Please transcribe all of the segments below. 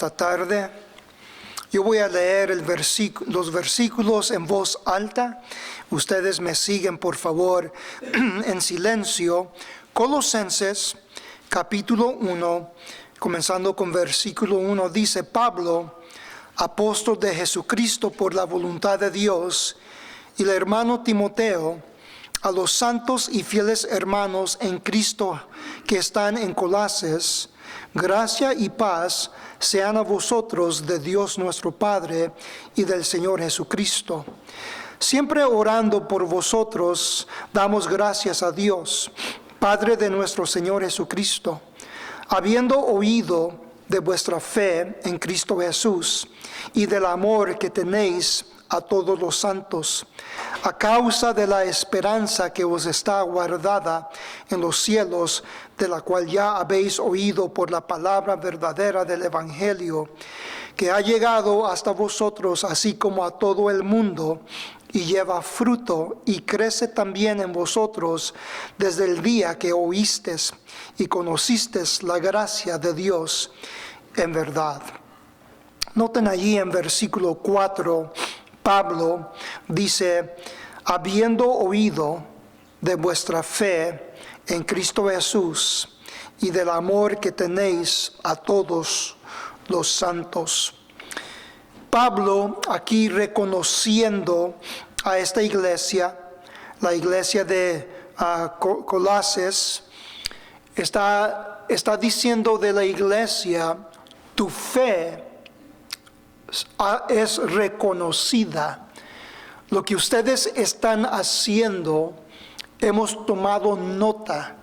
esta tarde. Yo voy a leer los versículos en voz alta. Ustedes me siguen, por favor, en silencio. Colosenses, capítulo 1, comenzando con versículo 1, dice: Pablo, apóstol de Jesucristo por la voluntad de Dios, y el hermano Timoteo, a los santos y fieles hermanos en Cristo que están en Colosenses, gracia y paz sean a vosotros de Dios nuestro Padre y del Señor Jesucristo. Siempre orando por vosotros, damos gracias a Dios, Padre de nuestro Señor Jesucristo, habiendo oído de vuestra fe en Cristo Jesús y del amor que tenéis a todos los santos, a causa de la esperanza que os está guardada en los cielos, de la cual ya habéis oído por la palabra verdadera del Evangelio, que ha llegado hasta vosotros, así como a todo el mundo, y lleva fruto y crece también en vosotros desde el día que oísteis y conocisteis la gracia de Dios en verdad. Noten allí en versículo 4, Pablo dice: habiendo oído de vuestra fe en Cristo Jesús y del amor que tenéis a todos los santos. Pablo aquí reconociendo a esta iglesia, la iglesia de Colosenses, está diciendo de la iglesia: tu fe es reconocida. Lo que ustedes están haciendo, hemos tomado nota.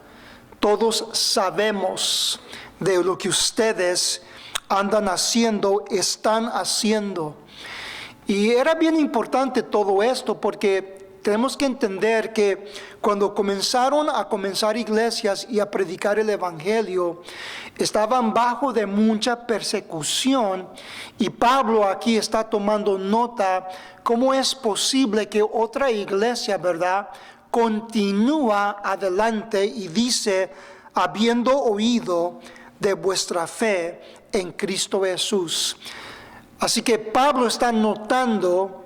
Todos sabemos de lo que ustedes andan haciendo, están haciendo. Y era bien importante todo esto, porque tenemos que entender que cuando comenzaron iglesias y a predicar el Evangelio, estaban bajo de mucha persecución, y Pablo aquí está tomando nota cómo es posible que otra iglesia, ¿verdad?, continúa adelante y dice: habiendo oído de vuestra fe en Cristo Jesús. Así que Pablo está notando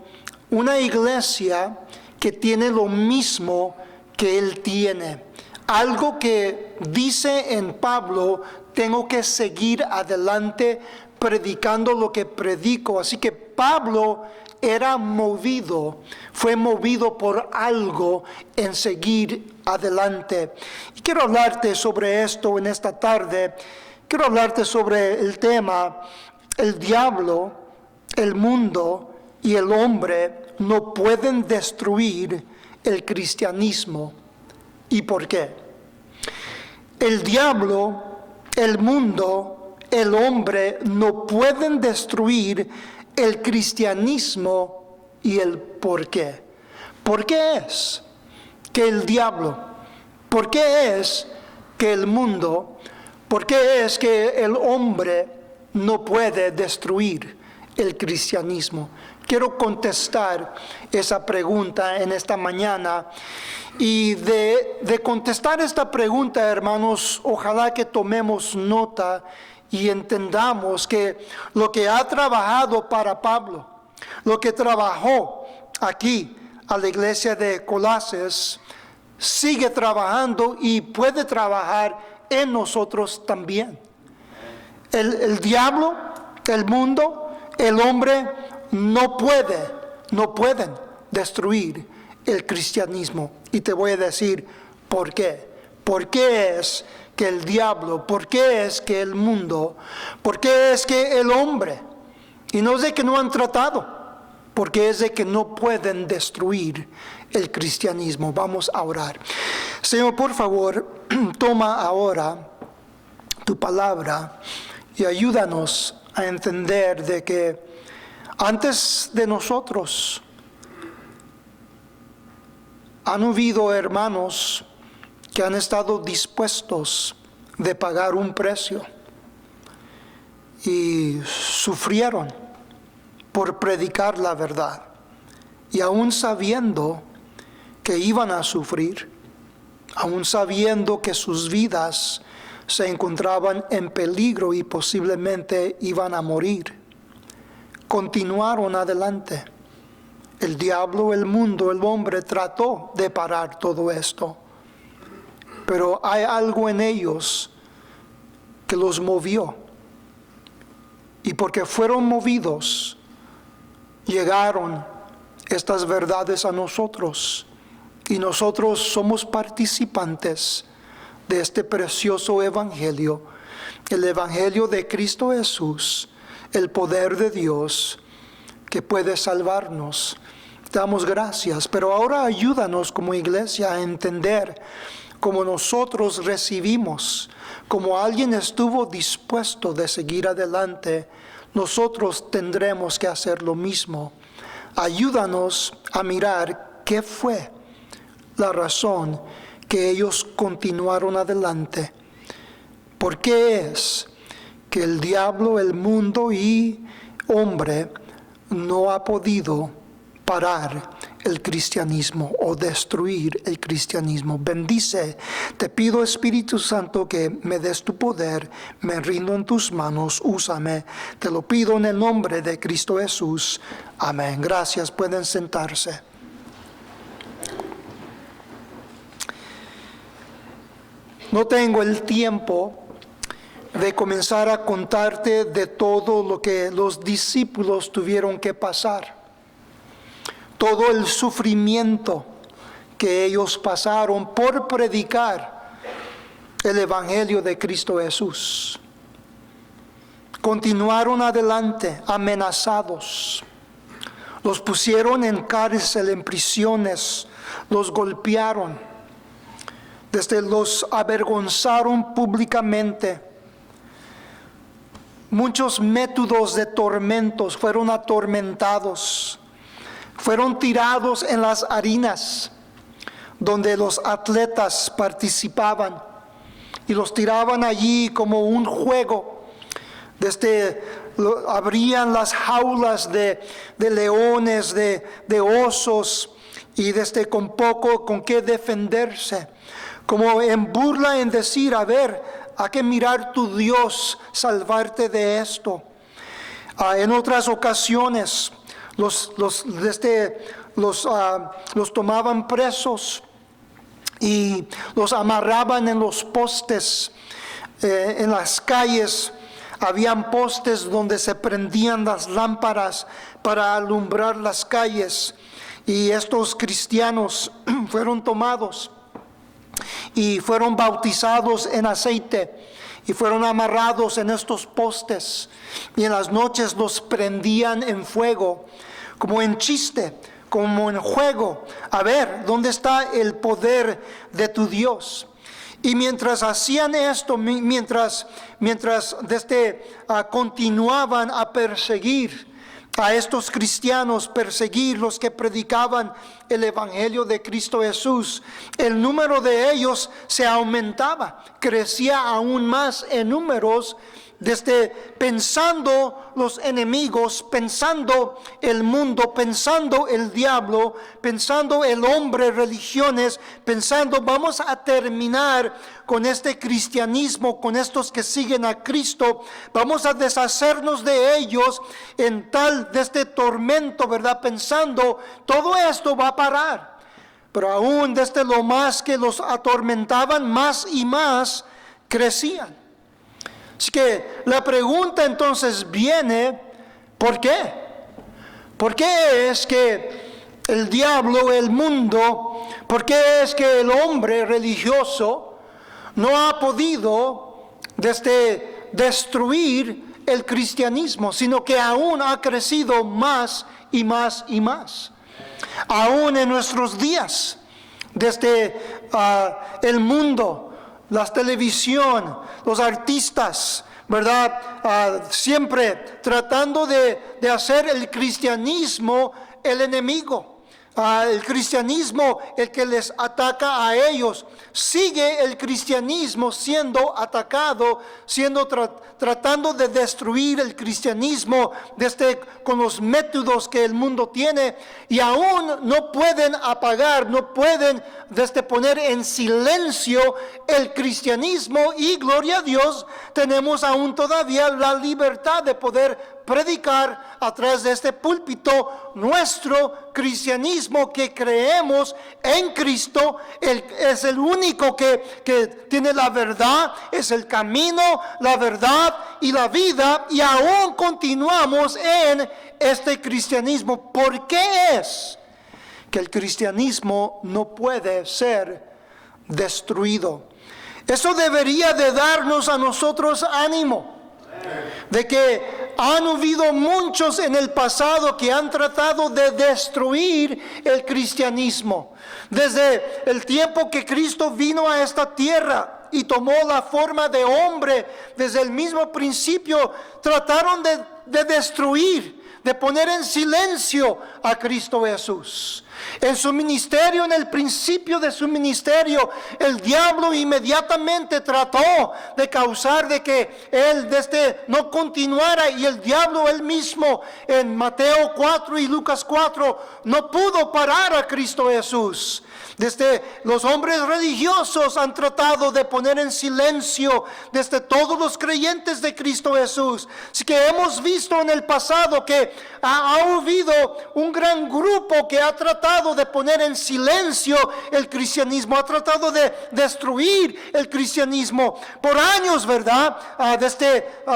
una iglesia que tiene lo mismo que él tiene. Algo que dice en Pablo: tengo que seguir adelante predicando lo que predico. Así que Pablo fue movido por algo en seguir adelante. Y quiero hablarte sobre esto en esta tarde. Quiero hablarte sobre el tema: el diablo, el mundo y el hombre no pueden destruir el cristianismo. ¿Y por qué? El diablo, el mundo, el hombre no pueden destruir el cristianismo. ¿Y el por qué? ¿Por qué es que el diablo? ¿Por qué es que el mundo? ¿Por qué es que el hombre no puede destruir el cristianismo? Quiero contestar esa pregunta en esta mañana. Y de contestar esta pregunta, hermanos, ojalá que tomemos nota y entendamos que lo que ha trabajado para Pablo, lo que trabajó aquí a la iglesia de Colosenses, sigue trabajando y puede trabajar en nosotros también. El diablo, el mundo, el hombre no pueden destruir el cristianismo. Y te voy a decir por qué. ¿Por qué es que el diablo, por qué es que el mundo, por qué es que el hombre? Y no es de que no han tratado, porque es de que no pueden destruir el cristianismo. Vamos a orar. Señor, por favor, toma ahora tu palabra y ayúdanos a entender de que antes de nosotros han habido hermanos que han estado dispuestos de pagar un precio y sufrieron por predicar la verdad, y aún sabiendo que iban a sufrir, aún sabiendo que sus vidas se encontraban en peligro y posiblemente iban a morir. Continuaron adelante. El diablo, el mundo, el hombre trató de parar todo esto. Pero hay algo en ellos que los movió. Y porque fueron movidos, llegaron estas verdades a nosotros. Y nosotros somos participantes de este precioso evangelio, el evangelio de Cristo Jesús, el poder de Dios que puede salvarnos. Damos gracias, pero ahora ayúdanos como iglesia a entender cómo nosotros recibimos, como alguien estuvo dispuesto de seguir adelante, nosotros tendremos que hacer lo mismo. Ayúdanos a mirar qué fue la razón que ellos continuaron adelante. ¿Por qué es que el diablo, el mundo y hombre no ha podido parar el cristianismo o destruir el cristianismo? Bendice, te pido Espíritu Santo que me des tu poder, me rindo en tus manos, úsame, te lo pido en el nombre de Cristo Jesús. Amén. Gracias, pueden sentarse. No tengo el tiempo de comenzar a contarte de todo lo que los discípulos tuvieron que pasar, todo el sufrimiento que ellos pasaron por predicar el evangelio de Cristo Jesús. Continuaron adelante amenazados, los pusieron en cárcel, en prisiones, los golpearon. Desde los avergonzaron públicamente. Muchos métodos de tormentos, fueron atormentados. Fueron tirados en las arenas donde los atletas participaban. Y los tiraban allí como un juego. Abrían las jaulas de leones, de osos. Y con poco con qué defenderse. Como en burla, en decir, a ver, hay que mirar tu Dios, salvarte de esto. En otras ocasiones, los tomaban presos y los amarraban en los postes, en las calles. Habían postes donde se prendían las lámparas para alumbrar las calles. Y estos cristianos fueron tomados y fueron bautizados en aceite y fueron amarrados en estos postes, y en las noches los prendían en fuego, como en chiste, como en juego. A ver, ¿dónde está el poder de tu Dios? Y mientras hacían esto, mientras continuaban a perseguir a estos cristianos, perseguir los que predicaban el evangelio de Cristo Jesús, el número de ellos se aumentaba, crecía aún más en números, pensando los enemigos, pensando el mundo, pensando el diablo, pensando el hombre, religiones, pensando vamos a terminar con este cristianismo, con estos que siguen a Cristo, vamos a deshacernos de ellos en tal de este tormento, ¿verdad? Pensando todo esto va a parar, pero aún desde lo más que los atormentaban, más y más crecían. Así que la pregunta entonces viene, ¿por qué? ¿Por qué es que el diablo, el mundo, por qué es que el hombre religioso no ha podido destruir el cristianismo, sino que aún ha crecido más y más y más? Aún en nuestros días, desde el mundo, la televisión, los artistas, ¿verdad? Siempre tratando de hacer el cristianismo el enemigo, el cristianismo el que les ataca a ellos. Sigue el cristianismo siendo atacado, tratando de destruir el cristianismo con los métodos que el mundo tiene, y aún no pueden apagar, no pueden poner en silencio el cristianismo. Y gloria a Dios, tenemos aún todavía la libertad de poder predicar a través de este púlpito nuestro cristianismo, que creemos en Cristo. Es el único que tiene la verdad, es el camino, la verdad y la vida, y aún continuamos en este cristianismo. ¿Por qué es que el cristianismo no puede ser destruido? Eso debería de darnos a nosotros ánimo, de que han habido muchos en el pasado que han tratado de destruir el cristianismo. Desde el tiempo que Cristo vino a esta tierra y tomó la forma de hombre, desde el mismo principio trataron de destruir, de poner en silencio a Cristo Jesús. En su ministerio, en el principio de su ministerio, el diablo inmediatamente trató de causar de que él no continuara, y el diablo él mismo en Mateo 4 y Lucas 4 no pudo parar a Cristo Jesús. Desde los hombres religiosos han tratado de poner en silencio todos los creyentes de Cristo Jesús. Así que hemos visto en el pasado que ha habido un gran grupo que ha tratado de poner en silencio el cristianismo, ha tratado de destruir el cristianismo por años, ¿verdad?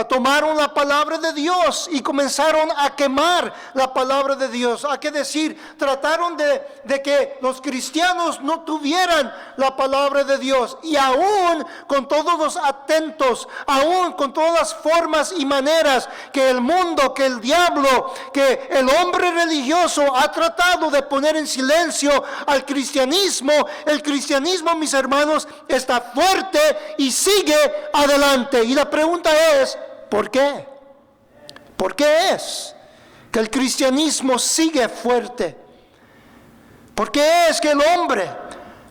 Tomaron la palabra de Dios y comenzaron a quemar la palabra de Dios. Hay que decir, trataron de que los cristianos no tuvieran la palabra de Dios, y aún con todos los atentos, aún con todas las formas y maneras que el mundo, que el diablo, que el hombre religioso ha tratado de poner en silencio al cristianismo, el cristianismo, mis hermanos, está fuerte y sigue adelante. Y la pregunta es, ¿por qué? ¿Por qué es que el cristianismo sigue fuerte? ¿Por qué es que el hombre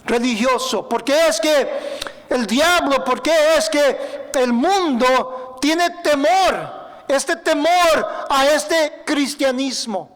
religioso, por qué es que el diablo, por qué es que el mundo tiene temor a este cristianismo?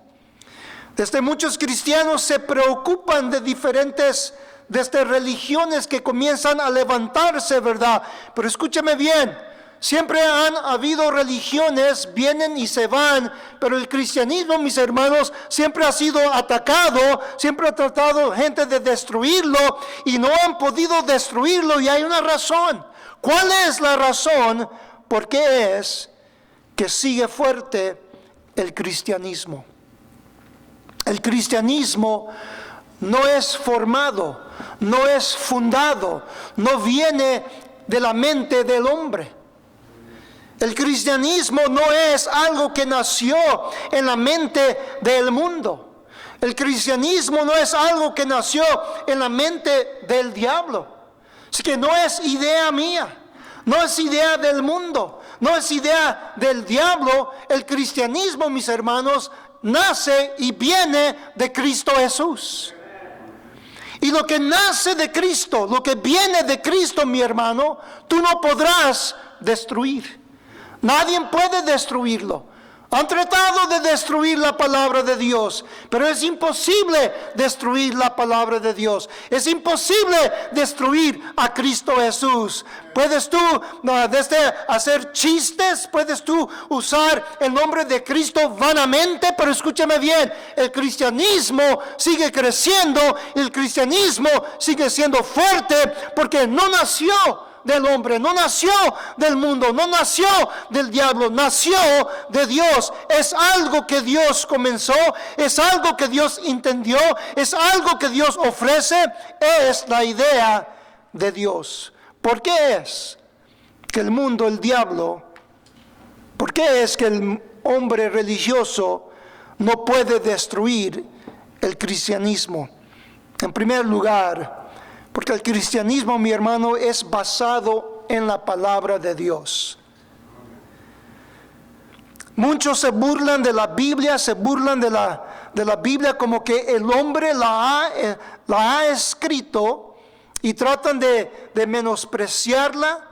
Muchos cristianos se preocupan de diferentes religiones que comienzan a levantarse, ¿verdad? Pero escúchame bien. Siempre han habido religiones, vienen y se van, pero el cristianismo, mis hermanos, siempre ha sido atacado, siempre ha tratado gente de destruirlo, y no han podido destruirlo, y hay una razón. ¿Cuál es la razón? ¿Por qué es que sigue fuerte el cristianismo? El cristianismo no es formado, no es fundado, no viene de la mente del hombre. El cristianismo no es algo que nació en la mente del mundo. El cristianismo no es algo que nació en la mente del diablo. Así que no es idea mía, no es idea del mundo, no es idea del diablo. El cristianismo, mis hermanos, nace y viene de Cristo Jesús. Y lo que nace de Cristo, lo que viene de Cristo, mi hermano, tú no podrás destruir. Nadie puede destruirlo. Han tratado de destruir la palabra de Dios, pero es imposible destruir la palabra de Dios. Es imposible destruir a Cristo Jesús. Puedes tú hacer chistes, puedes tú usar el nombre de Cristo vanamente, pero escúchame bien, el cristianismo sigue creciendo, el cristianismo sigue siendo fuerte, porque no nació del hombre, no nació del mundo, no nació del diablo, nació de Dios. Es algo que Dios comenzó, es algo que Dios entendió, es algo que Dios ofrece, es la idea de Dios. ¿Por qué es que el mundo, el diablo, por qué es que el hombre religioso no puede destruir el cristianismo? En primer lugar, porque el cristianismo, mi hermano, es basado en la palabra de Dios. Muchos se burlan de la Biblia, se burlan de la Biblia como que el hombre la ha escrito y tratan de menospreciarla.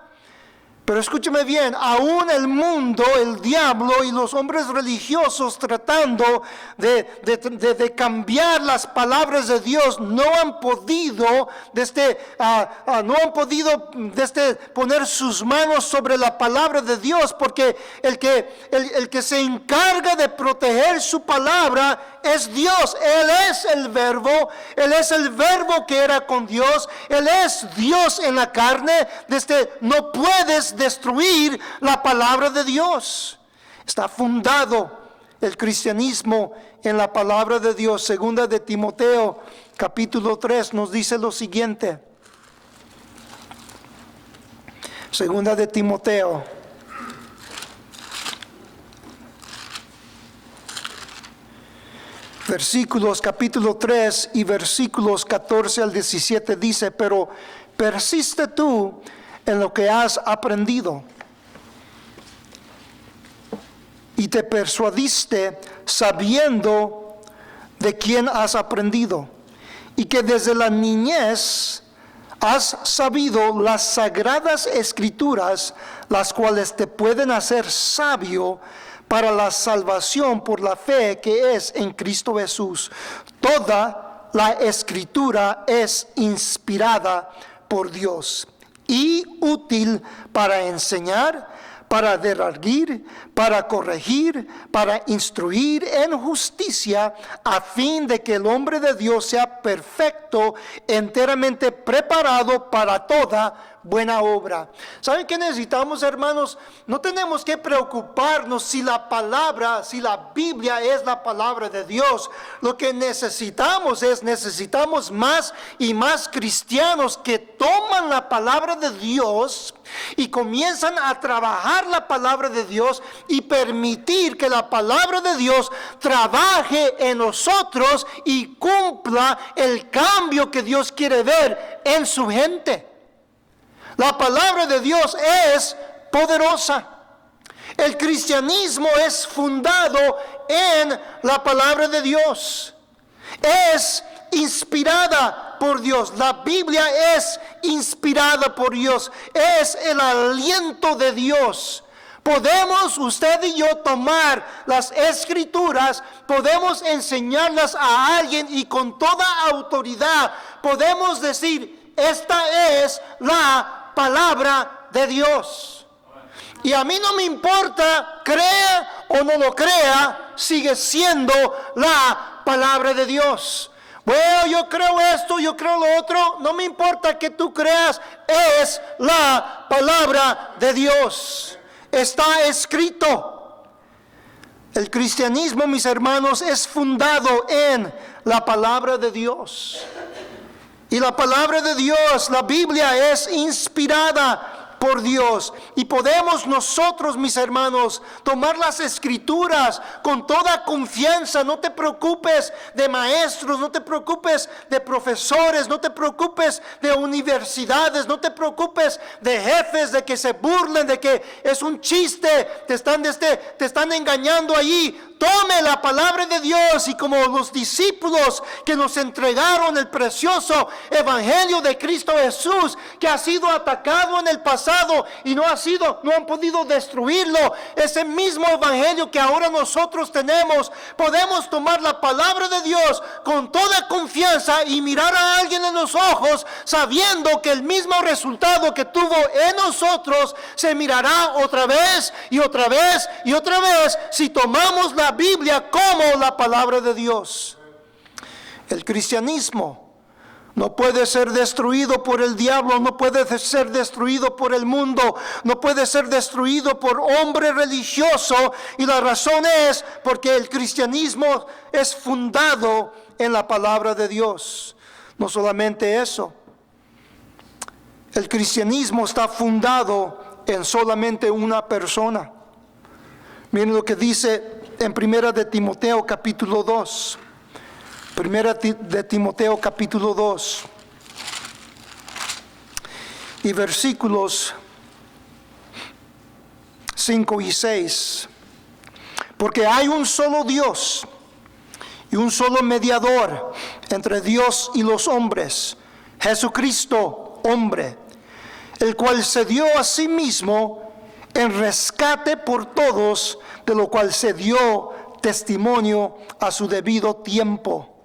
Pero escúcheme bien, aún el mundo, el diablo y los hombres religiosos tratando de cambiar las palabras de Dios no han podido poner sus manos sobre la palabra de Dios, porque el que se encarga de proteger su palabra es Dios. Él es el verbo que era con Dios, Él es Dios en la carne. No puedes destruir la palabra de Dios. Está fundado el cristianismo en la palabra de Dios. Segunda de Timoteo capítulo 3 nos dice lo siguiente. Segunda de Timoteo capítulo 3 y versículos 14 al 17 dice: pero persiste tú en lo que has aprendido y te persuadiste sabiendo de quién has aprendido, y que desde la niñez has sabido las sagradas escrituras, las cuales te pueden hacer sabio para la salvación por la fe que es en Cristo Jesús. Toda la escritura es inspirada por Dios y útil para enseñar, para redarguir, para corregir, para instruir en justicia, a fin de que el hombre de Dios sea perfecto, enteramente preparado para toda buena obra. ¿Saben qué necesitamos, hermanos? No tenemos que preocuparnos si la Biblia es la palabra de Dios. Lo que necesitamos más y más cristianos que toman la palabra de Dios y comienzan a trabajar la palabra de Dios y permitir que la palabra de Dios trabaje en nosotros y cumpla el cambio que Dios quiere ver en su gente. La palabra de Dios es poderosa. El cristianismo es fundado en la palabra de Dios. Es inspirada por Dios. La Biblia es inspirada por Dios. Es el aliento de Dios. Podemos usted y yo tomar las escrituras, podemos enseñarlas a alguien y con toda autoridad podemos decir: esta es la palabra de Dios. Y a mí no me importa, crea o no lo crea, sigue siendo la palabra de Dios. Bueno, yo creo esto, yo creo lo otro, no me importa que tú creas, es la palabra de Dios. Está escrito. El cristianismo, mis hermanos, es fundado en la palabra de Dios. Y la palabra de Dios, la Biblia, es inspirada por Dios. Y podemos nosotros, mis hermanos, tomar las escrituras con toda confianza. No te preocupes de maestros, no te preocupes de profesores, no te preocupes de universidades, no te preocupes de jefes, de que se burlen, de que es un chiste, te están engañando allí. Tome la palabra de Dios y como los discípulos que nos entregaron el precioso evangelio de Cristo Jesús, que ha sido atacado en el pasado y no han podido destruirlo, ese mismo evangelio que ahora nosotros tenemos, podemos tomar la palabra de Dios con toda confianza y mirar a alguien en los ojos, sabiendo que el mismo resultado que tuvo en nosotros se mirará otra vez y otra vez y otra vez si tomamos la Biblia como la palabra de Dios. El cristianismo no puede ser destruido por el diablo, no puede ser destruido por el mundo, no puede ser destruido por hombre religioso, y la razón es porque el cristianismo es fundado en la palabra de Dios. No solamente eso, el cristianismo está fundado en solamente una persona. Miren lo que dice en Primera de Timoteo capítulo 2. Primera de Timoteo capítulo 2. Y versículos 5 y 6. Porque hay un solo Dios y un solo mediador entre Dios y los hombres, Jesucristo, hombre, el cual se dio a sí mismo en rescate por todos, de lo cual se dio testimonio a su debido tiempo.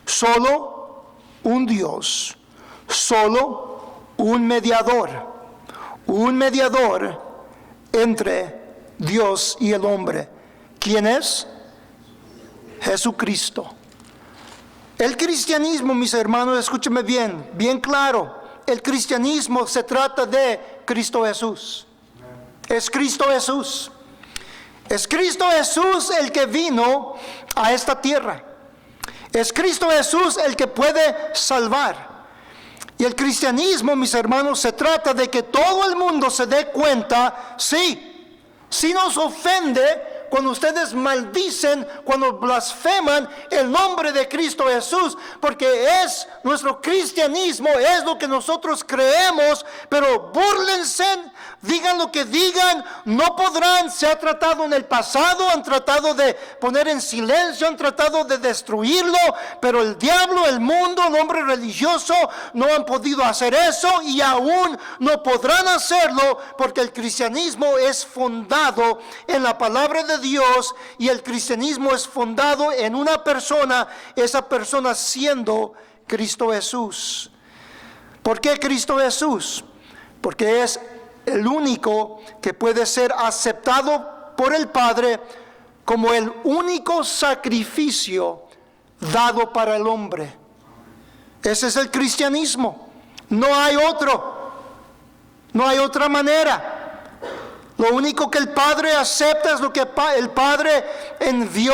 Solo un Dios, solo un mediador entre Dios y el hombre. ¿Quién es? Jesucristo. El cristianismo, mis hermanos, escúcheme bien claro. El cristianismo se trata de Cristo Jesús. Es Cristo Jesús. Es Cristo Jesús el que vino a esta tierra. Es Cristo Jesús el que puede salvar. Y el cristianismo, mis hermanos, se trata de que todo el mundo se dé cuenta, sí nos ofende cuando ustedes maldicen, cuando blasfeman el nombre de Cristo Jesús, porque es nuestro cristianismo, es lo que nosotros creemos, pero búrlense, digan lo que digan, no podrán. Se ha tratado en el pasado, han tratado de poner en silencio, han tratado de destruirlo, pero el diablo, el mundo, el hombre religioso no han podido hacer eso y aún no podrán hacerlo, porque el cristianismo es fundado en la palabra de Dios y el cristianismo es fundado en una persona, esa persona siendo Cristo Jesús. ¿Por qué Cristo Jesús? Porque es el único que puede ser aceptado por el Padre como el único sacrificio dado para el hombre. Ese es el cristianismo. No hay otro. No hay otra manera. Lo único que el Padre acepta es lo que el Padre envió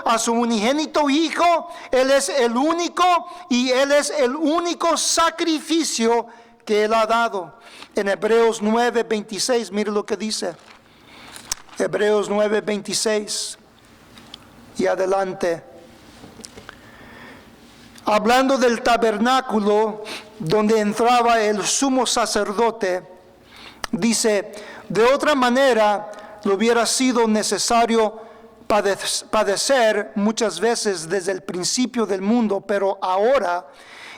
a su unigénito Hijo. Él es el único y Él es el único sacrificio que Él ha dado. En Hebreos 9:26, mire lo que dice. Hebreos 9:26 y adelante. Hablando del tabernáculo donde entraba el sumo sacerdote, dice: de otra manera le hubiera sido necesario padecer muchas veces desde el principio del mundo, pero ahora,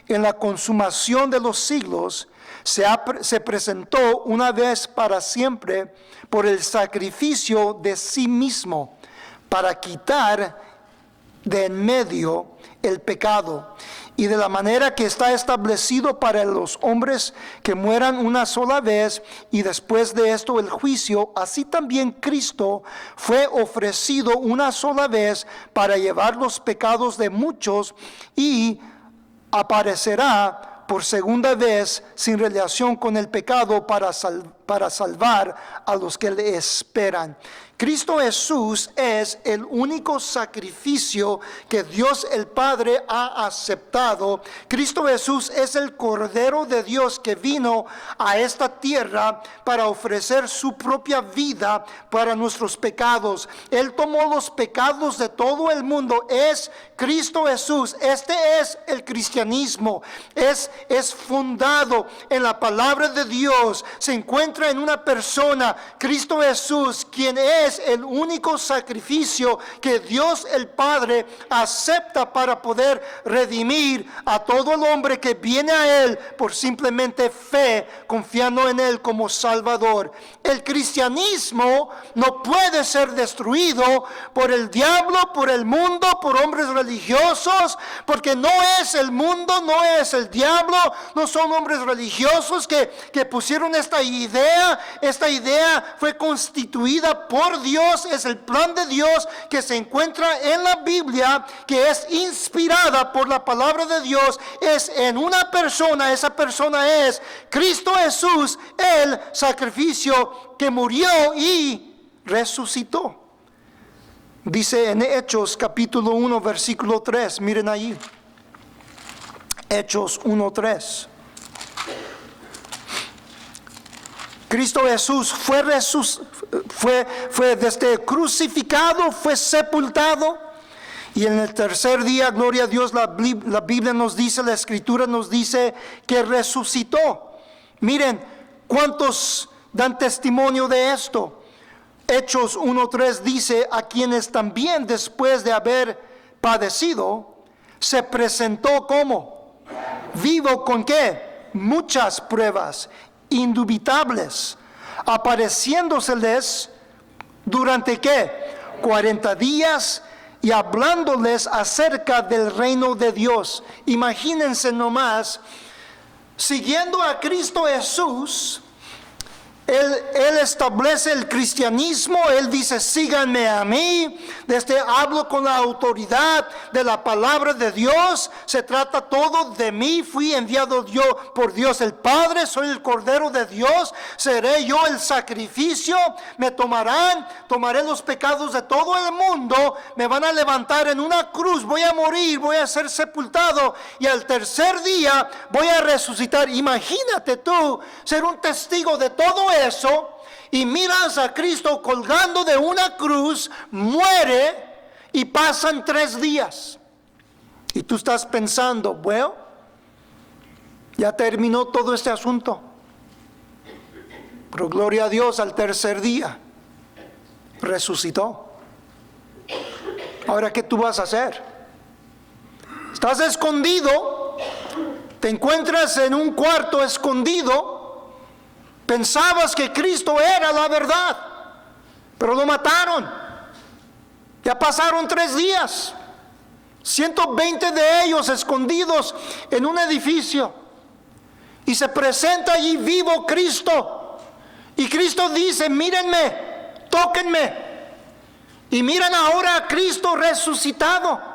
en la consumación de los siglos, se presentó una vez para siempre por el sacrificio de sí mismo, para quitar de en medio el pecado, y de la manera que está establecido para los hombres que mueran una sola vez y después de esto el juicio, así también Cristo fue ofrecido una sola vez para llevar los pecados de muchos y aparecerá por segunda vez sin relación con el pecado para salvar a los que le esperan. Cristo Jesús es el único sacrificio que Dios el Padre ha aceptado. Cristo Jesús es el Cordero de Dios que vino a esta tierra para ofrecer su propia vida para nuestros pecados. Él tomó los pecados de todo el mundo. Es Cristo Jesús. Este es el cristianismo. Es fundado en la palabra de Dios. Se encuentra en una persona, Cristo Jesús, quien es el único sacrificio que Dios el Padre acepta para poder redimir a todo el hombre que viene a Él por simplemente fe, confiando en Él como Salvador. El cristianismo no puede ser destruido por el diablo, por el mundo, por hombres religiosos, porque no es el mundo, no es el diablo, no son hombres religiosos que pusieron esta idea. Esta idea fue constituida por Dios, es el plan de Dios que se encuentra en la Biblia, que es inspirada por la palabra de Dios, es en una persona. Esa persona es Cristo Jesús, el sacrificio que murió y resucitó. Dice en Hechos capítulo 1 versículo 3, miren allí, Hechos 1:3. Cristo Jesús fue desde crucificado, fue sepultado, y en el tercer día, gloria a Dios, la Biblia nos dice, la Escritura nos dice que resucitó. Miren, ¿cuántos dan testimonio de esto? Hechos 1:3 dice, a quienes también después de haber padecido, se presentó como vivo con qué? Muchas pruebas indubitables, apareciéndoseles durante qué? 40 días y hablándoles acerca del reino de Dios. Imagínense nomás, siguiendo a Cristo Jesús, Él establece el cristianismo. Él dice, síganme a mí. Hablo con la autoridad de la palabra de Dios. Se trata todo de mí. Fui enviado yo por Dios el Padre. Soy el Cordero de Dios. Seré yo el sacrificio. Me tomaré los pecados de todo el mundo. Me van a levantar en una cruz. Voy a morir, voy a ser sepultado. Y al tercer día voy a resucitar. Imagínate tú ser un testigo de todo eso, y miras a Cristo colgando de una cruz, muere y pasan 3 días, y tú estás pensando, bueno, ya terminó todo este asunto, pero gloria a Dios, al tercer día resucitó. Ahora, ¿qué tú vas a hacer? Estás escondido, te encuentras en un cuarto escondido. Pensabas que Cristo era la verdad, pero lo mataron. Ya pasaron 3 días. 120 de ellos escondidos en un edificio. Y se presenta allí vivo Cristo. Y Cristo dice, mírenme, tóquenme. Y miran ahora a Cristo resucitado.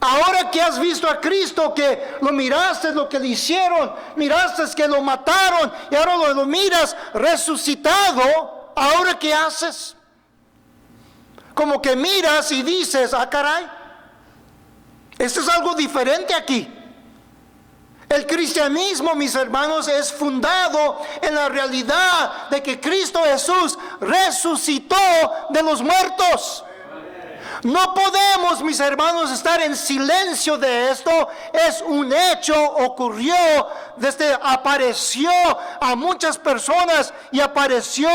Ahora que has visto a Cristo, que lo miraste, lo que le hicieron, miraste que lo mataron, y ahora lo miras resucitado, ¿ahora qué haces? Como que miras y dices, ah, caray, esto es algo diferente aquí. El cristianismo, mis hermanos, es fundado en la realidad de que Cristo Jesús resucitó de los muertos. No podemos, mis hermanos, estar en silencio de esto. Es un hecho, ocurrió, apareció a muchas personas y apareció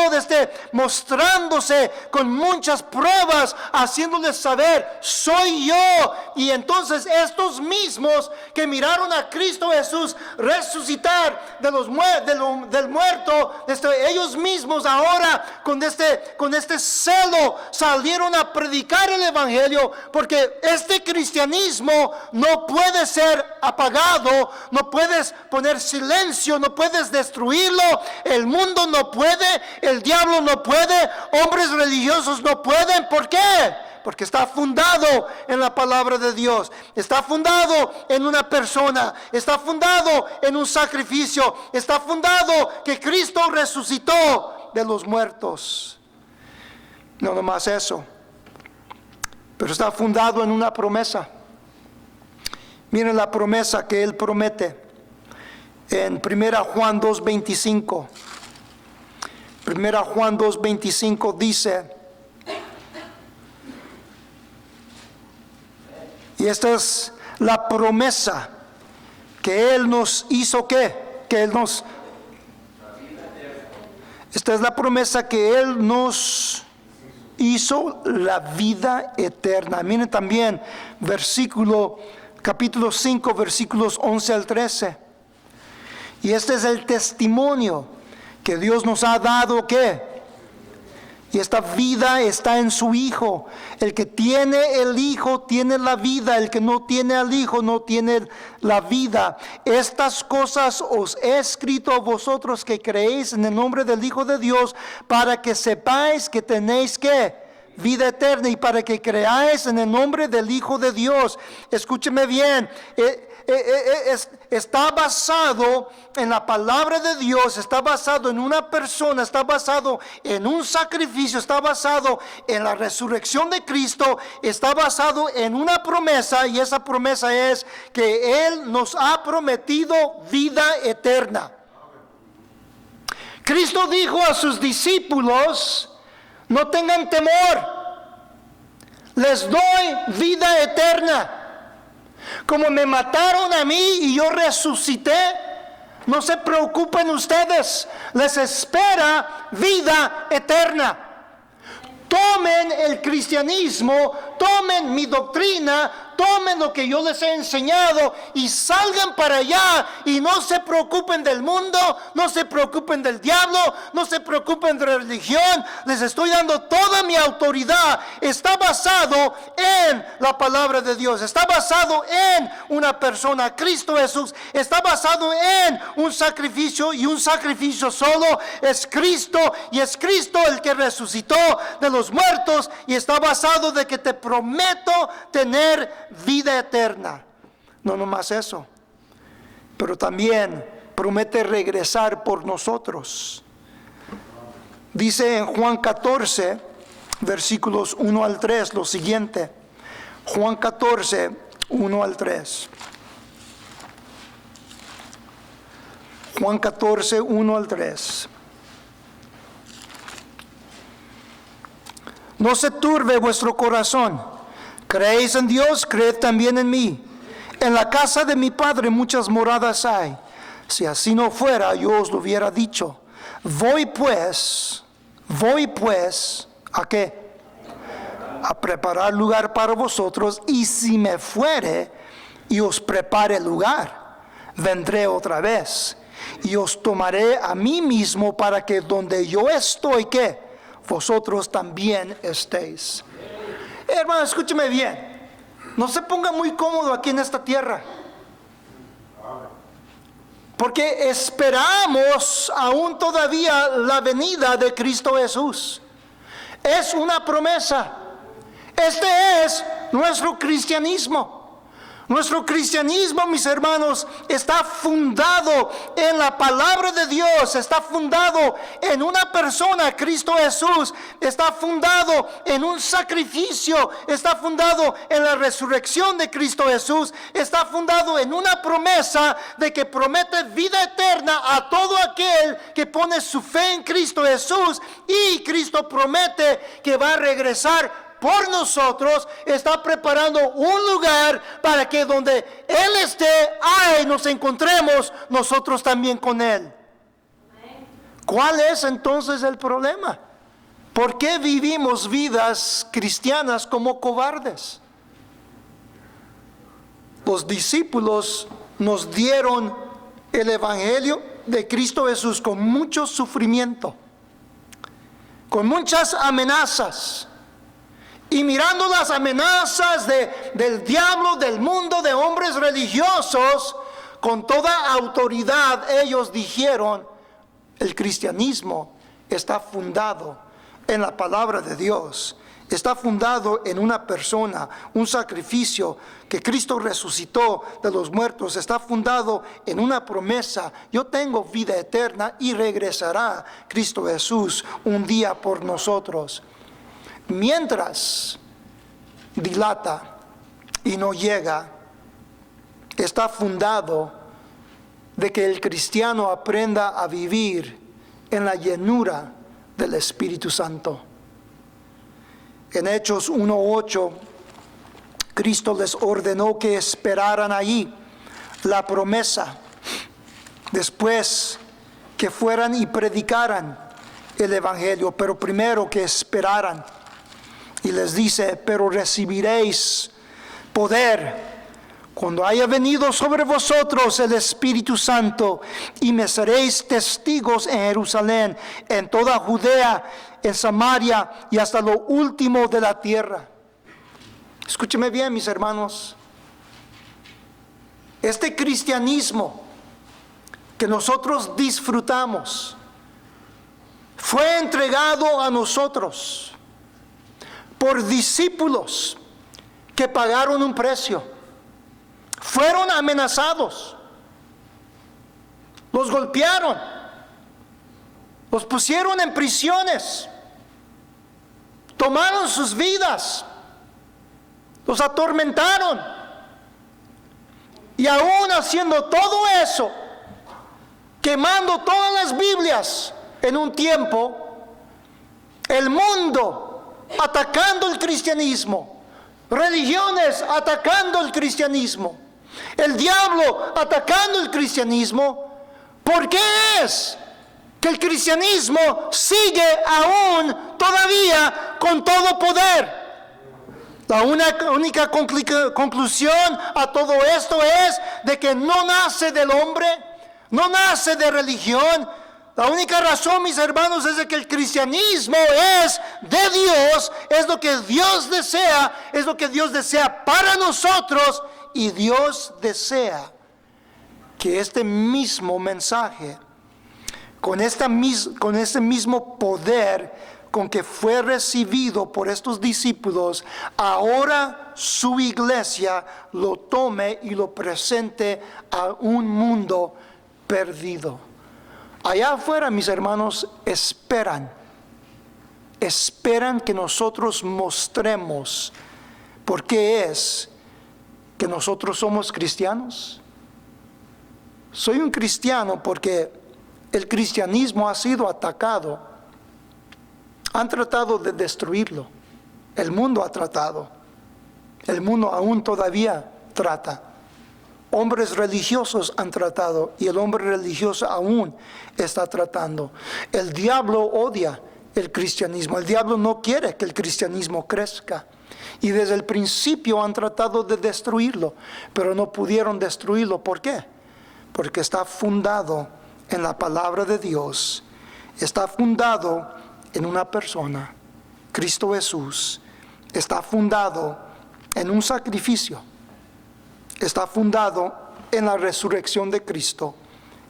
mostrándose con muchas pruebas, haciéndoles saber, soy yo. Y entonces estos mismos que miraron a Cristo Jesús resucitar del muerto, ellos mismos ahora con este celo salieron a predicar el Evangelio, porque este cristianismo no puede ser apagado, no puedes poner silencio, no puedes destruirlo. El mundo no puede, el diablo no puede, hombres religiosos no pueden. ¿Por qué? Porque está fundado en la palabra de Dios, está fundado en una persona, está fundado en un sacrificio, está fundado que Cristo resucitó de los muertos. No nomás eso, pero está fundado en una promesa. Miren la promesa que Él promete en 1 Juan 2:25. 1 Juan 2:25 dice, y esta es la promesa que Él nos hizo, esta es la promesa que Él nos hizo, la vida eterna. Miren también capítulo 5, versículos 11 al 13. Y este es el testimonio que Dios nos ha dado, y esta vida está en su Hijo. El que tiene el Hijo tiene la vida. El que no tiene al Hijo no tiene la vida. Estas cosas os he escrito a vosotros que creéis en el nombre del Hijo de Dios, para que sepáis que tenéis vida eterna, y para que creáis en el nombre del Hijo de Dios. Escúcheme bien, está basado en la palabra de Dios, está basado en una persona, está basado en un sacrificio, está basado en la resurrección de Cristo, está basado en una promesa, y esa promesa es que Él nos ha prometido vida eterna. Cristo dijo a sus discípulos, no tengan temor, les doy vida eterna. Como me mataron a mí y yo resucité, no se preocupen ustedes, les espera vida eterna. tomen el cristianismo, tomen mi doctrina, tomen lo que yo les he enseñado y salgan para allá y no se preocupen del mundo, no se preocupen del diablo, no se preocupen de la religión. Les estoy dando toda mi autoridad. Está basado en la palabra de Dios, está basado en una persona, Cristo Jesús, está basado en un sacrificio, y un sacrificio solo es Cristo, y es Cristo el que resucitó de los muertos, y está basado de que te prometo tener vida eterna. No nomás eso, pero también promete regresar por nosotros. Dice en Juan 14, versículos 1 al 3, lo siguiente. Juan 14, 1 al 3. Juan 14, 1 al 3. No se turbe vuestro corazón. Creéis en Dios, creed también en mí. En la casa de mi Padre muchas moradas hay. Si así no fuera, yo os lo hubiera dicho. Voy pues, ¿a qué? A preparar lugar para vosotros, y si me fuere y os prepare lugar, vendré otra vez y os tomaré a mí mismo, para que donde yo estoy, ¿qué? Vosotros también estéis. Hermano, escúcheme bien. No se ponga muy cómodo aquí en esta tierra, porque esperamos aún todavía la venida de Cristo Jesús. Es una promesa. Este es nuestro cristianismo. Nuestro cristianismo, mis hermanos, está fundado en la palabra de Dios, está fundado en una persona, Cristo Jesús, está fundado en un sacrificio, está fundado en la resurrección de Cristo Jesús, está fundado en una promesa de que promete vida eterna a todo aquel que pone su fe en Cristo Jesús, y Cristo promete que va a regresar por nosotros, está preparando un lugar para que donde Él esté, ahí nos encontremos nosotros también con Él. ¿Cuál es entonces el problema? ¿Por qué vivimos vidas cristianas como cobardes? Los discípulos nos dieron el Evangelio de Cristo Jesús con mucho sufrimiento, con muchas amenazas. Y mirando las amenazas del diablo, del mundo, de hombres religiosos, con toda autoridad ellos dijeron: el cristianismo está fundado en la palabra de Dios, está fundado en una persona, un sacrificio que Cristo resucitó de los muertos, está fundado en una promesa: yo tengo vida eterna y regresará Cristo Jesús un día por nosotros. Mientras dilata y no llega, está fundado de que el cristiano aprenda a vivir en la llenura del Espíritu Santo. En Hechos 1:8, Cristo les ordenó que esperaran allí la promesa, después que fueran y predicaran el Evangelio, pero primero que esperaran. Y les dice: pero recibiréis poder cuando haya venido sobre vosotros el Espíritu Santo, y me seréis testigos en Jerusalén, en toda Judea, en Samaria y hasta lo último de la tierra. Escúcheme bien, mis hermanos. Este cristianismo que nosotros disfrutamos fue entregado a nosotros por discípulos que pagaron un precio. Fueron amenazados, los golpearon, los pusieron en prisiones, tomaron sus vidas, los atormentaron. Y aún haciendo todo eso, quemando todas las Biblias en un tiempo, el mundo atacando el cristianismo, religiones atacando el cristianismo, el diablo atacando el cristianismo. ¿Por qué es que el cristianismo sigue aún todavía con todo poder. La única conclusión a todo esto es de que no nace del hombre, no nace de religión. La única razón, mis hermanos, es de que el cristianismo es de Dios, es lo que Dios desea, es lo que Dios desea para nosotros, y Dios desea que este mismo mensaje, con este mismo poder con que fue recibido por estos discípulos, ahora su iglesia lo tome y lo presente a un mundo perdido. Allá afuera, mis hermanos, esperan que nosotros mostremos por qué es que nosotros somos cristianos. Soy un cristiano porque el cristianismo ha sido atacado. Han tratado de destruirlo. El mundo ha tratado. El mundo aún todavía trata. Hombres religiosos han tratado y el hombre religioso aún está tratando. El diablo odia el cristianismo. El diablo no quiere que el cristianismo crezca. Y desde el principio han tratado de destruirlo, pero no pudieron destruirlo. ¿Por qué? Porque está fundado en la palabra de Dios. Está fundado en una persona, Cristo Jesús. Está fundado en un sacrificio. Está fundado en la resurrección de Cristo.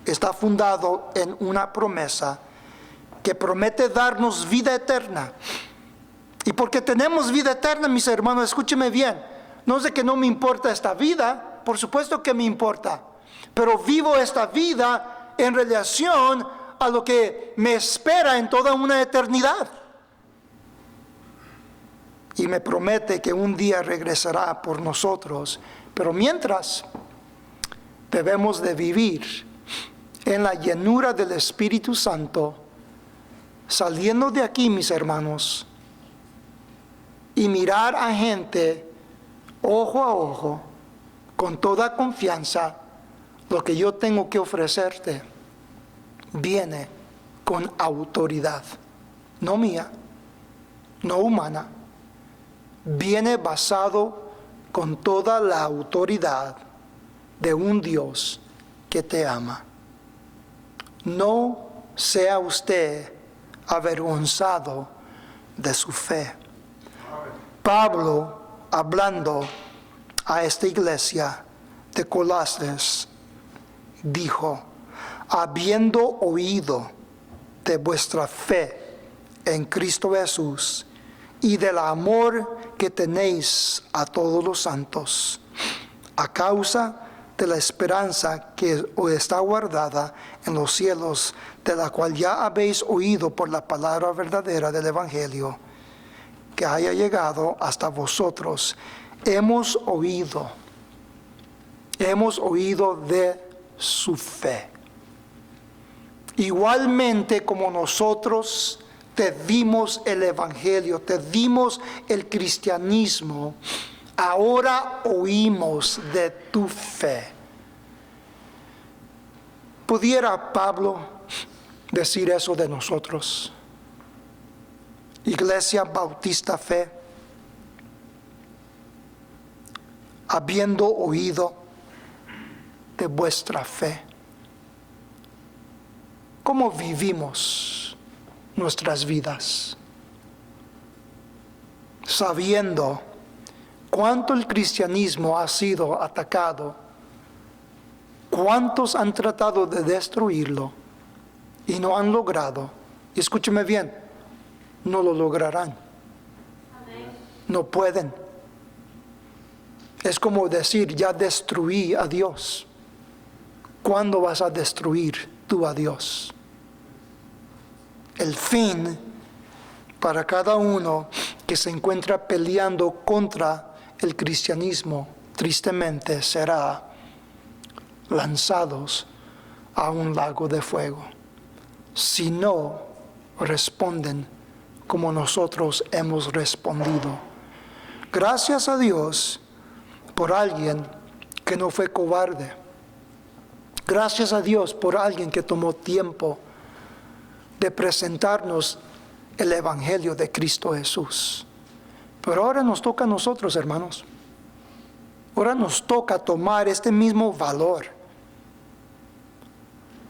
Está fundado en una promesa que promete darnos vida eterna. Y porque tenemos vida eterna, mis hermanos, escúcheme bien. No es de que no me importa esta vida, por supuesto que me importa. Pero vivo esta vida en relación a lo que me espera en toda una eternidad. Y me promete que un día regresará por nosotros. Pero mientras, debemos de vivir en la llenura del Espíritu Santo, saliendo de aquí, mis hermanos, y mirar a gente ojo a ojo, con toda confianza. Lo que yo tengo que ofrecerte viene con autoridad, no mía, no humana. Viene basado con toda la autoridad de un Dios que te ama. No sea usted avergonzado de su fe. Pablo, hablando a esta iglesia de Colosas, dijo: habiendo oído de vuestra fe en Cristo Jesús y del amor que tenéis a todos los santos, a causa de la esperanza que os está guardada en los cielos, de la cual ya habéis oído por la palabra verdadera del Evangelio, que haya llegado hasta vosotros. Hemos oído de su fe. Igualmente como nosotros te dimos el Evangelio, te dimos el cristianismo, ahora oímos de tu fe. ¿Pudiera Pablo decir eso de nosotros? Iglesia Bautista Fe, habiendo oído de vuestra fe. ¿Cómo vivimos nuestras vidas? Sabiendo cuánto el cristianismo ha sido atacado, cuántos han tratado de destruirlo y no han logrado. Y escúcheme bien, no lo lograrán. No pueden. Es como decir, ya destruí a Dios. ¿Cuándo vas a destruir tú a Dios? El fin para cada uno que se encuentra peleando contra el cristianismo, tristemente, será lanzados a un lago de fuego, si no responden como nosotros hemos respondido. Gracias a Dios por alguien que no fue cobarde. Gracias a Dios por alguien que tomó tiempo de presentarnos el Evangelio de Cristo Jesús. Pero ahora nos toca a nosotros, hermanos. Ahora nos toca tomar este mismo valor.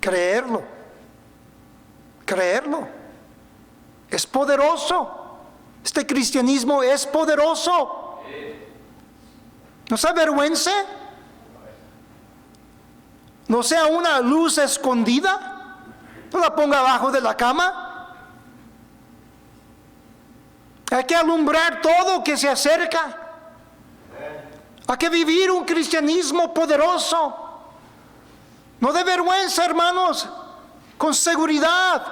Creerlo. Creerlo. Es poderoso. Este cristianismo es poderoso. No se avergüence. No sea una luz escondida. No la ponga abajo de la cama. Hay que alumbrar todo que se acerca. Hay que vivir un cristianismo poderoso. No de vergüenza, hermanos, con seguridad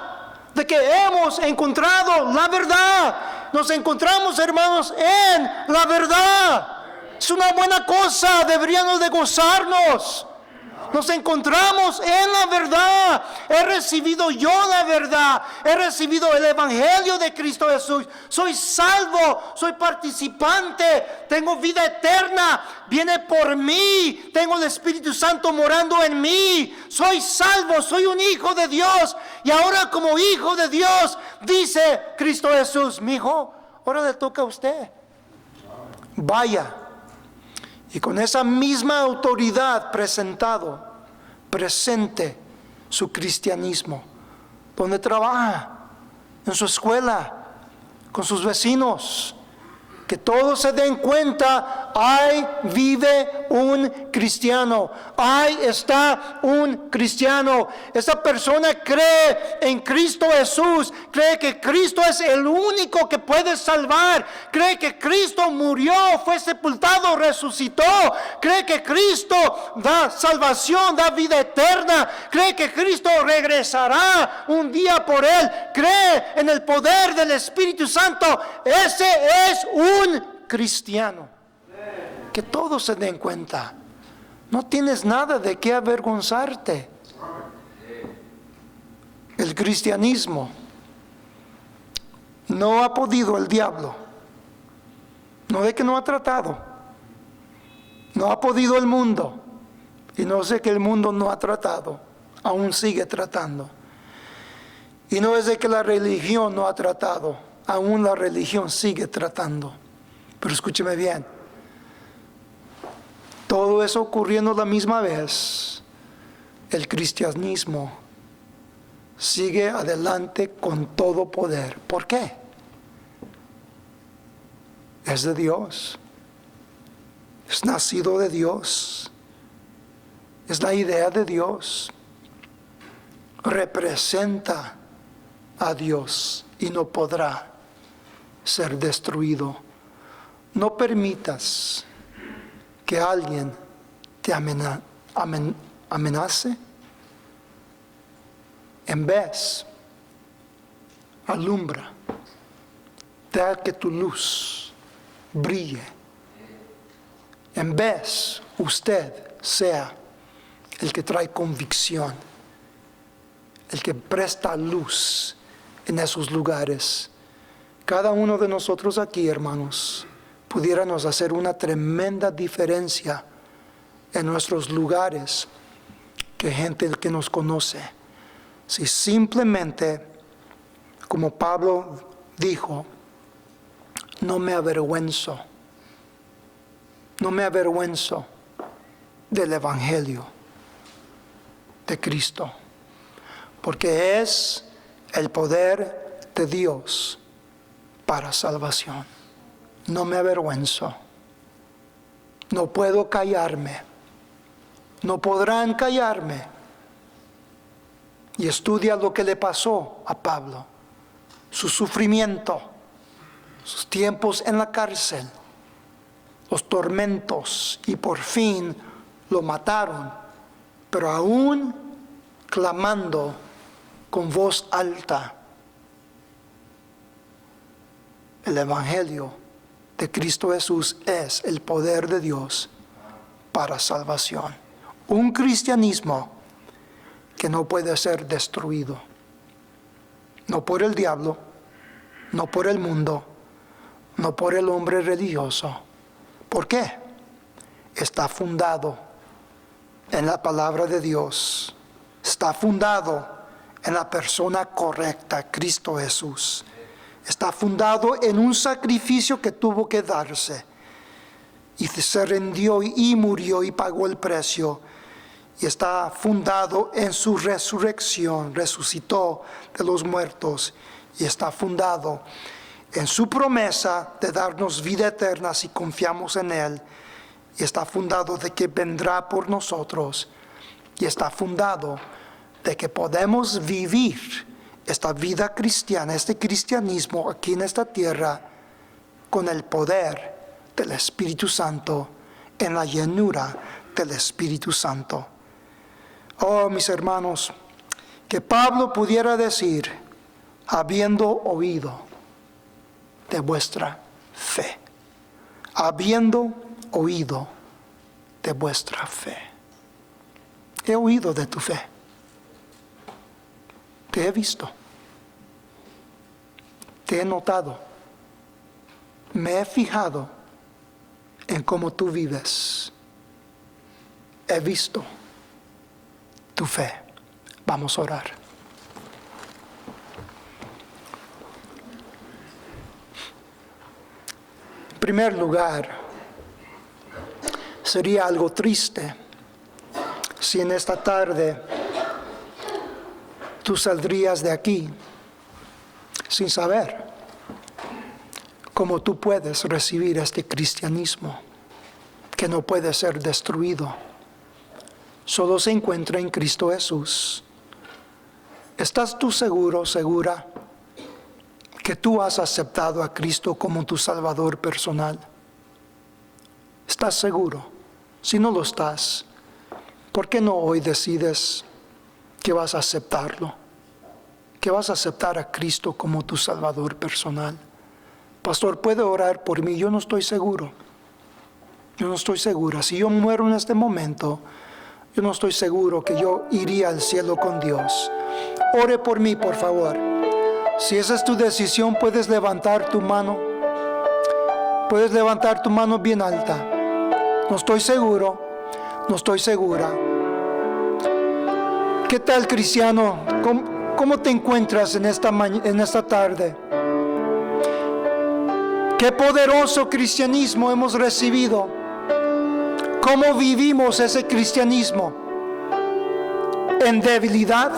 de que hemos encontrado la verdad. Nos encontramos, hermanos, en la verdad. Es una buena cosa, deberíamos de gozarnos. Nos encontramos en la verdad. He recibido yo la verdad. He recibido el Evangelio de Cristo Jesús. Soy salvo, soy participante. Tengo vida eterna. Viene por mí. Tengo el Espíritu Santo morando en mí. Soy salvo, soy un hijo de Dios. Y ahora como hijo de Dios, dice Cristo Jesús, mi hijo, ahora le toca a usted. Vaya. Y con esa misma autoridad presente su cristianismo. Donde trabaja, en su escuela, con sus vecinos. Que todos se den cuenta, ahí vive un cristiano. Ahí está un cristiano. Esa persona cree en Cristo Jesús. Cree que Cristo es el único que puede salvar. Cree que Cristo murió, fue sepultado, resucitó. Cree que Cristo da salvación, da vida eterna. Cree que Cristo regresará un día por él. Cree en el poder del Espíritu Santo. Ese es un cristiano. Que todos se den cuenta. No tienes nada de qué avergonzarte. El cristianismo no ha podido el diablo. No es que no ha tratado. No ha podido el mundo. Y no sé que el mundo no ha tratado. Aún sigue tratando. Y no es de que la religión no ha tratado. Aún la religión sigue tratando. Pero escúcheme bien. Todo eso ocurriendo a la misma vez. El cristianismo sigue adelante con todo poder. ¿Por qué? Es de Dios. Es nacido de Dios. Es la idea de Dios. Representa a Dios y no podrá ser destruido. No permitas que alguien te amenace. En vez, alumbra. Deja que tu luz brille. En vez, usted sea el que trae convicción, el que presta luz en esos lugares. Cada uno de nosotros aquí, hermanos, pudiéramos hacer una tremenda diferencia en nuestros lugares que gente que nos conoce. Si simplemente, como Pablo dijo, no me avergüenzo del Evangelio de Cristo, porque es el poder de Dios para salvación. No me avergüenzo. No puedo callarme. No podrán callarme. Y estudia lo que le pasó a Pablo. Su sufrimiento. Sus tiempos en la cárcel. Los tormentos. Y por fin lo mataron. Pero aún clamando con voz alta. El Evangelio de Cristo Jesús es el poder de Dios para salvación. Un cristianismo que no puede ser destruido. No por el diablo, no por el mundo, no por el hombre religioso. ¿Por qué? Está fundado en la palabra de Dios. Está fundado en la persona correcta, Cristo Jesús. Está fundado en un sacrificio que tuvo que darse. Y se rindió y murió y pagó el precio. Y está fundado en su resurrección, resucitó de los muertos. Y está fundado en su promesa de darnos vida eterna si confiamos en Él. Y está fundado de que vendrá por nosotros. Y está fundado de que podemos vivir esta vida cristiana, este cristianismo aquí en esta tierra, con el poder del Espíritu Santo, en la llenura del Espíritu Santo. Oh, mis hermanos, que Pablo pudiera decir, habiendo oído de vuestra fe, habiendo oído de vuestra fe. He oído de tu fe. Te he visto. Te he notado. Me he fijado en cómo tú vives. He visto tu fe. Vamos a orar. En primer lugar, sería algo triste si en esta tarde tú saldrías de aquí sin saber cómo tú puedes recibir este cristianismo que no puede ser destruido. Solo se encuentra en Cristo Jesús. ¿Estás tú seguro, segura, que tú has aceptado a Cristo como tu Salvador personal? ¿Estás seguro? Si no lo estás, ¿por qué no hoy decides que vas a aceptarlo? Que vas a aceptar a Cristo como tu Salvador personal. Pastor, ¿puede orar por mí? Yo no estoy seguro. Yo no estoy segura. Si yo muero en este momento, yo no estoy seguro que yo iría al cielo con Dios. Ore por mí, por favor. Si esa es tu decisión, puedes levantar tu mano. Puedes levantar tu mano bien alta. No estoy seguro. No estoy segura. ¿Qué tal, cristiano? ¿Cómo te encuentras en esta tarde? Qué poderoso cristianismo hemos recibido. ¿Cómo vivimos ese cristianismo? ¿En debilidad?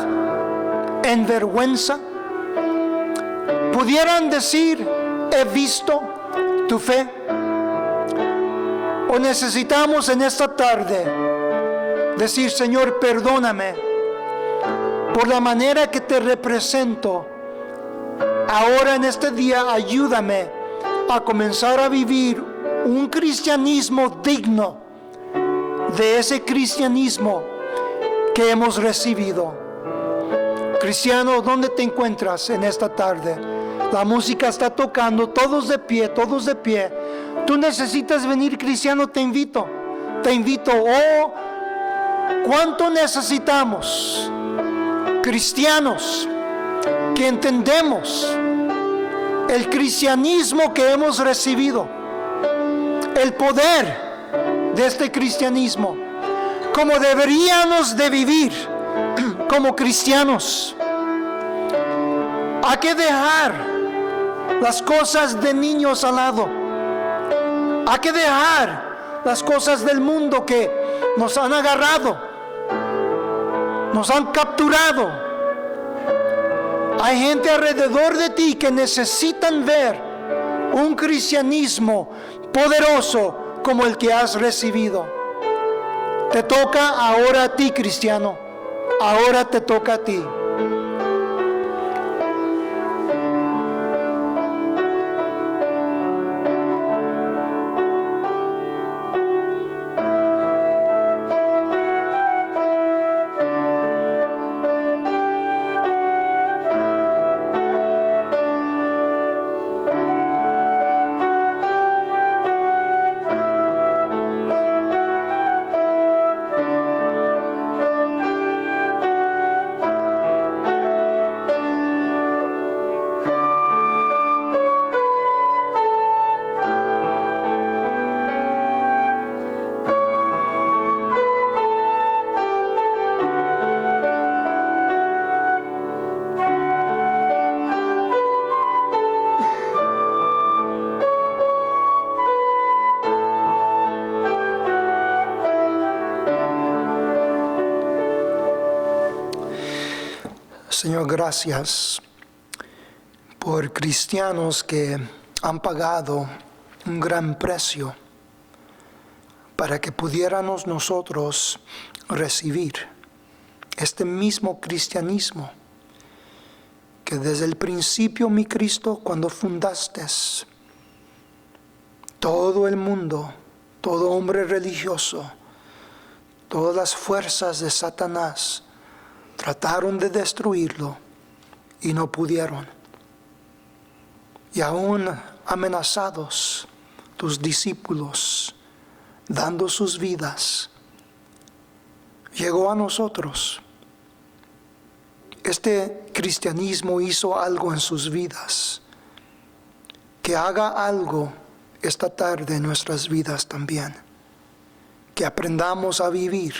¿En vergüenza? ¿Pudieran decir, he visto tu fe? ¿O necesitamos en esta tarde decir, Señor, perdóname por la manera que te represento? Ahora en este día ayúdame a comenzar a vivir un cristianismo digno de ese cristianismo que hemos recibido. Cristiano, ¿dónde te encuentras en esta tarde? La música está tocando, todos de pie, todos de pie. Tú necesitas venir, cristiano, te invito. Oh, ¿cuánto necesitamos? Cristianos que entendemos el cristianismo que hemos recibido, el poder de este cristianismo, como deberíamos de vivir como cristianos. Hay que dejar las cosas de niños al lado. Hay que dejar las cosas del mundo que nos han agarrado, nos han capturado. Hay gente alrededor de ti que necesitan ver un cristianismo poderoso como el que has recibido. Te toca ahora a ti, cristiano. Ahora te toca a ti. Señor, gracias por cristianos que han pagado un gran precio para que pudiéramos nosotros recibir este mismo cristianismo que desde el principio, mi Cristo, cuando fundaste, todo el mundo, todo hombre religioso, todas las fuerzas de Satanás trataron de destruirlo y no pudieron. Y aún amenazados, tus discípulos, dando sus vidas, llegó a nosotros. Este cristianismo hizo algo en sus vidas. Que haga algo esta tarde en nuestras vidas también. Que aprendamos a vivir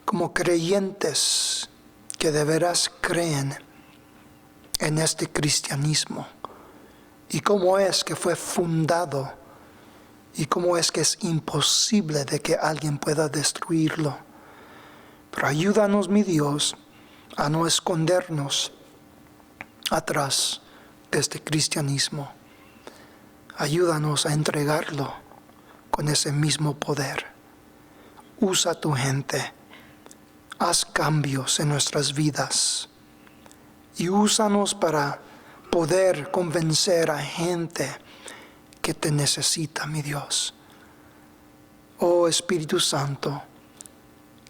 como creyentes que de veras creen en este cristianismo. Y cómo es que fue fundado. Y cómo es que es imposible de que alguien pueda destruirlo. Pero ayúdanos, mi Dios, a no escondernos atrás de este cristianismo. Ayúdanos a entregarlo con ese mismo poder. Usa tu gente. Haz cambios en nuestras vidas. Y úsanos para poder convencer a gente que te necesita, mi Dios. Oh Espíritu Santo,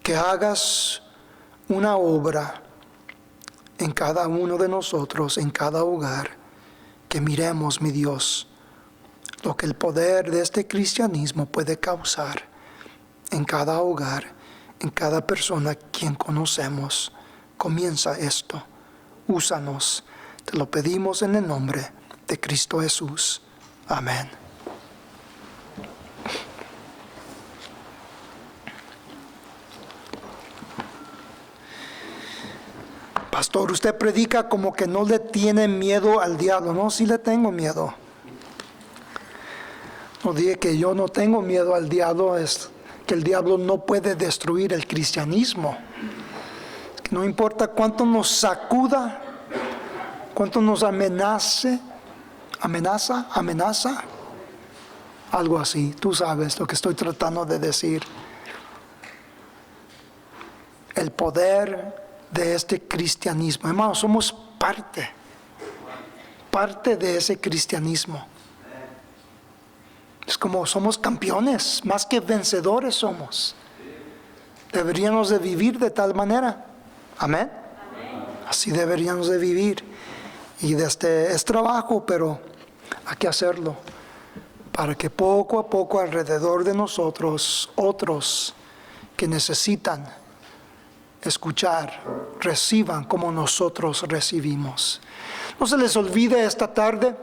que hagas una obra en cada uno de nosotros, en cada hogar, que miremos, mi Dios, lo que el poder de este cristianismo puede causar en cada hogar, en cada persona quien conocemos. Comienza esto, úsanos, te lo pedimos en el nombre de Cristo Jesús. Amén. Pastor, usted predica como que no le tiene miedo al diablo. No, sí le tengo miedo. No dije que yo no tengo miedo al diablo, es que el diablo no puede destruir el cristianismo. Es que no importa cuánto nos sacuda, cuánto nos amenaza, algo así. Tú sabes lo que estoy tratando de decir. El poder de este cristianismo. Hermanos, somos parte de ese cristianismo. Es como somos campeones, más que vencedores somos. Deberíamos de vivir de tal manera. Amén. Así deberíamos de vivir. Y es trabajo, pero hay que hacerlo. Para que poco a poco alrededor de nosotros, otros que necesitan escuchar, reciban como nosotros recibimos. No se les olvide esta tarde,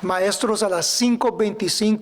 maestros, a las 5:25